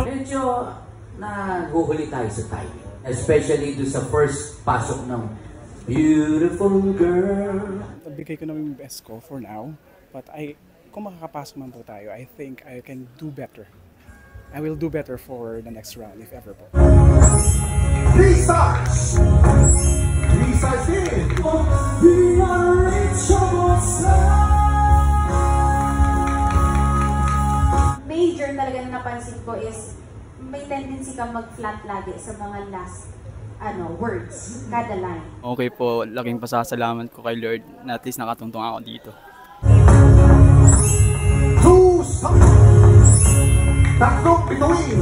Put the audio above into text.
Medyo nahuhuli tayo sa timing. Especially doon sa first pasok ng beautiful girl. Bigay ko naman yung best ko for now. But kung makakapasok man po tayo, I think I can do better. I will do better for the next round, if ever po. 3 stars! 3 stars din! Major talaga na napansin ko is may tendency kang mag-flat lagi sa mga last words, kada line. Okay po, laking pasasalamat ko kay Lord na at least nakatungtong ako dito. 2 stars! Tatlong bituin!